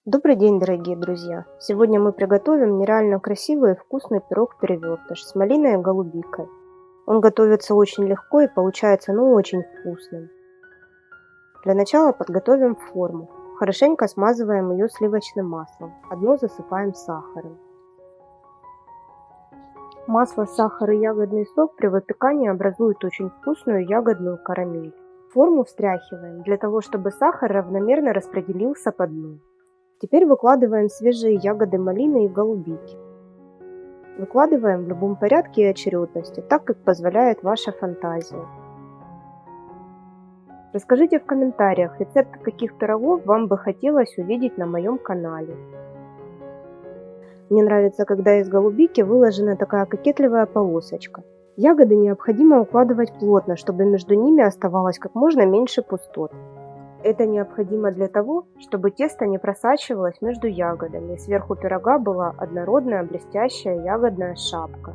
Добрый день, дорогие друзья! Сегодня мы приготовим нереально красивый и вкусный пирог-перевертыш с малиной и голубикой. Он готовится очень легко и получается очень вкусным. Для начала подготовим форму. Хорошенько смазываем ее сливочным маслом. Одно засыпаем сахаром. Масло, сахар и ягодный сок при выпекании образуют очень вкусную ягодную карамель. Форму встряхиваем для того, чтобы сахар равномерно распределился по дну. Теперь выкладываем свежие ягоды малины и голубики. Выкладываем в любом порядке и очередности, так как позволяет ваша фантазия. Расскажите в комментариях, рецепты каких пирогов вам бы хотелось увидеть на моем канале. Мне нравится, когда из голубики выложена такая кокетливая полосочка. Ягоды необходимо укладывать плотно, чтобы между ними оставалось как можно меньше пустот. Это необходимо для того, чтобы тесто не просачивалось между ягодами и сверху пирога была однородная блестящая ягодная шапка.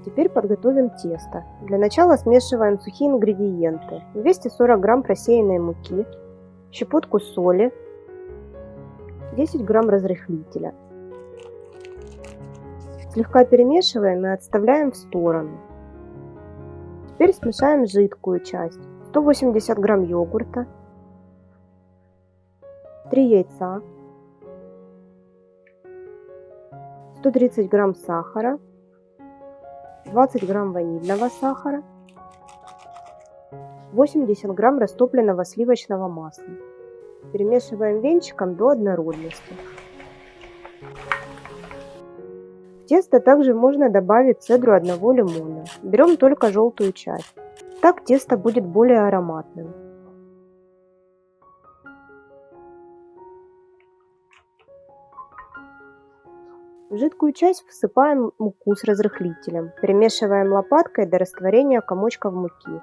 Теперь подготовим тесто. Для начала смешиваем сухие ингредиенты. 240 грамм просеянной муки, щепотку соли, 10 грамм разрыхлителя. Слегка перемешиваем и отставляем в сторону. Теперь смешаем жидкую часть. 180 грамм йогурта, 3 яйца, 130 грамм сахара, 20 грамм ванильного сахара, 80 грамм растопленного сливочного масла. Перемешиваем венчиком до однородности. В тесто также можно добавить цедру одного лимона. Берем только желтую часть. Так тесто будет более ароматным. В жидкую часть всыпаем муку с разрыхлителем. Перемешиваем лопаткой до растворения комочков муки.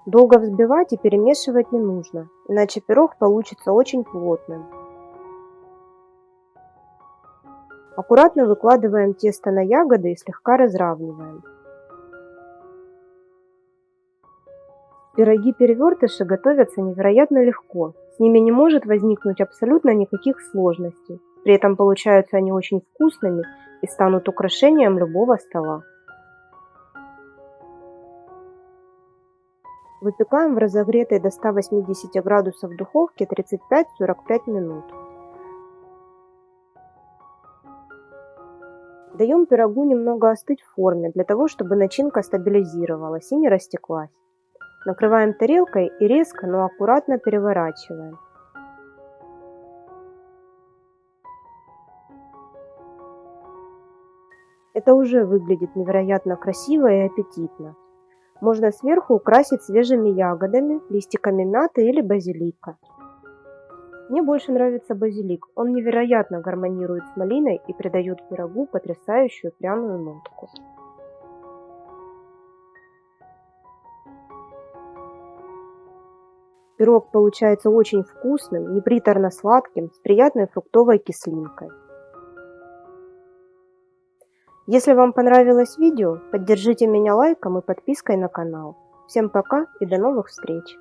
Долго взбивать и перемешивать не нужно, иначе пирог получится очень плотным. Аккуратно выкладываем тесто на ягоды и слегка разравниваем. Пироги-перевертыши готовятся невероятно легко. С ними не может возникнуть абсолютно никаких сложностей. При этом получаются они очень вкусными и станут украшением любого стола. Выпекаем в разогретой до 180 градусов духовке 35-45 минут. Даем пирогу немного остыть в форме, для того, чтобы начинка стабилизировалась и не растеклась. Накрываем тарелкой и резко, но аккуратно переворачиваем. Это уже выглядит невероятно красиво и аппетитно. Можно сверху украсить свежими ягодами, листиками мяты или базилика. Мне больше нравится базилик, он невероятно гармонирует с малиной и придает пирогу потрясающую пряную нотку. Пирог получается очень вкусным, неприторно-сладким, с приятной фруктовой кислинкой. Если вам понравилось видео, поддержите меня лайком и подпиской на канал. Всем пока и до новых встреч!